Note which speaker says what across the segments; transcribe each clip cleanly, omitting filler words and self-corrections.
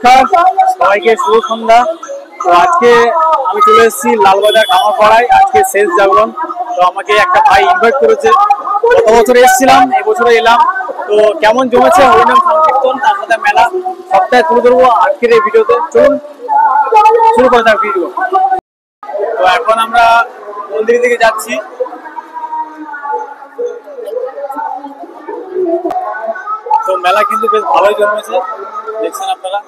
Speaker 1: নমস্কার সবাইকে, শুভ সন্ধ্যা। তো আজকে আমি চলে এসেছি লালবাজার কামারপাড়ায়, আজকে শেষ জাগরণ। তো আমাকে একটা ভাই ইনভাইট করেছে, গত বছর এসেছিলাম, এবছরে এলাম। তো কেমন জমেছে হরিনাম সংকীর্তন, তার সাথে মেলা, সবটাই তুলে ধরবো আজকের এই ভিডিওতে। চলুন শুরু করে দেওয়া ভিডিও। তো এখন আমরা মন্দিরের দিকে যাচ্ছি। তো মেলা কিন্তু বেশ ভালোই জমেছে, দেখছেন আপনারা।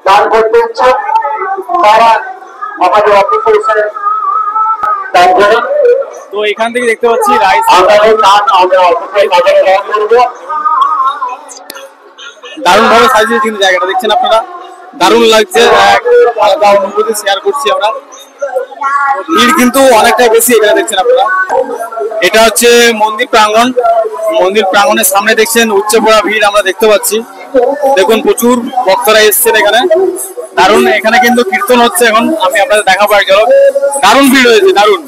Speaker 2: দান করতে ইচ্ছুক তারা আমাদের অফিসে এসে দান করুন।
Speaker 1: তো এখান থেকে দেখতে পাচ্ছি রাইস দারুণ ভাবে সাজিয়েছে কিন্তু জায়গাটা, দেখছেন আপনারা, দারুণ লাগছে। আলাদা অনুভূতি শেয়ার করছি আমরা। ভিড় কিন্তু অনেকটাই বেশি এখানে, দেখছেন আপনারা। এটা হচ্ছে মন্দির প্রাঙ্গণ। মন্দির প্রাঙ্গণের সামনে দেখছেন উচ্চে পড়া ভিড় আমরা দেখতে পাচ্ছি। দেখুন প্রচুর ভক্তরা এসছেন এখানে, দারুণ। এখানে কিন্তু কীর্তন হচ্ছে এখন, আমি আপনাদের দেখাবো এক ঝলক। দারুণ ভিড় হয়েছে, দারুণ।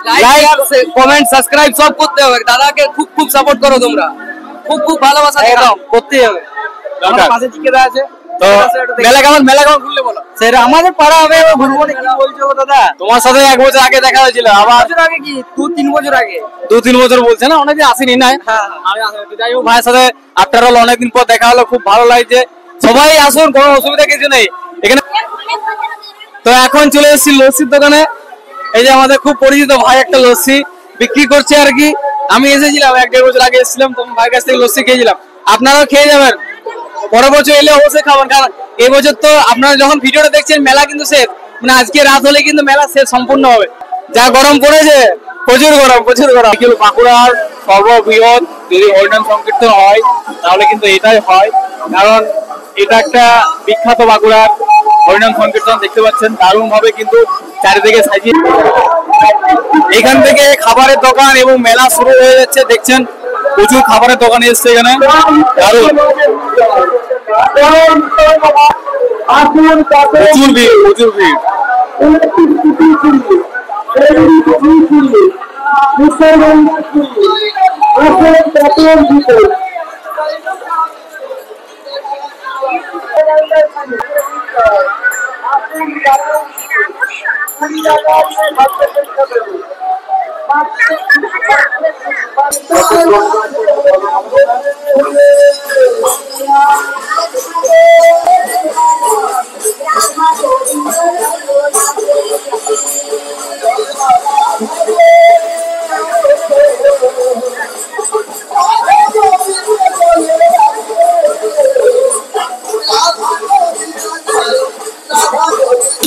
Speaker 3: লাইক কমেন্ট সাবস্ক্রাইব সব করতে হবে। দাদাকে খুব খুব সাপোর্ট করো তোমরা, খুব খুব ভালোবাসা দাও, করতেই হবে। আমার পাশে টিকেরা আছে।
Speaker 1: তো মেলা কেমন ঘুরলে বলো।
Speaker 3: সেটা আমাদের পাড়া হবে, ঘুরবো না। কি বলছো দাদা?
Speaker 1: তোমার সাথে 1 বছর আগে দেখা হয়েছিল, আবার
Speaker 3: বছর আগে কি 2-3 বছর আগে?
Speaker 1: 2-3 বছর বলছে না, অনেকদিন আসেনি না। আমি যাই হোক, ভাইয়ের সাথে আফটার অল অনেকদিন পর দেখা হলো, খুব ভালো লাগছে। সবাই আসুন, কোনো অসুবিধা কিছু নেই এখানে। তো এখন চলে এসেছি লস্যির দোকানে। এই যে আমাদের খুব পরিচিত ভাই একটা লস্যি বিক্রি করছে আর কি। আমি এসেছিলাম 1-1.5 বছর আগে এসেছিলাম, তখন ভাইয়ের কাছ থেকে লস্যি খেয়েছিলাম। আপনারাও খেয়ে যাবেন, পরের বছর এলে অবশ্যই খাবেন। কারণ এই বছর তো আপনারা যখন ভিডিওটা দেখছেন মেলা কিন্তু শেষ, মানে আজকে রাত হলে কিন্তু মেলা শেষ সম্পূর্ণ হবে। যা গরম পড়েছে, প্রচুর গরম। বাঁকুড়ার সর্ববৃহৎ যদি হরিনাম সংকীর্তন হয় তাহলে কিন্তু এটাই হয়, কারণ এটা একটা বিখ্যাত বাঁকুড়ার হরিনাম সংকীর্তন। দেখতে পাচ্ছেন দারুণ ভাবে কিন্তু চারিদিকে সাজিয়ে। এখান থেকে খাবারের দোকান এবং মেলা শুরু হয়ে যাচ্ছে, দেখছেন প্রচুর খাবারের দোকান এসছে এখানে, দারুণ। প্রচুর ভিড়।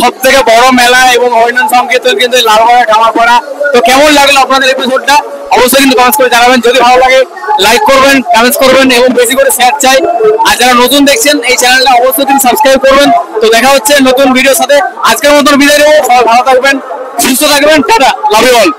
Speaker 1: সবথেকে বড় মেলা এবং হরিনাম সংকীর্তন কিন্তু লালবাজার কামারপাড়া। তো কেমন লাগলো আপনাদের এপিসোডটা অবশ্যই কিন্তু কমেন্টস করে জানাবেন। যদি ভালো লাগে লাইক করবেন, কমেন্টস করবেন এবং বেশি করে শেয়ার চাই। আর যারা নতুন দেখছেন এই চ্যানেলটা অবশ্যই কিন্তু সাবস্ক্রাইব করবেন। তো দেখা হচ্ছে নতুন ভিডিওর সাথে। আজকের মতন বিদায় নেবো। সবাই ভালো থাকবেন, সুস্থ থাকবেন, টাটা, লাভ ইউ অল।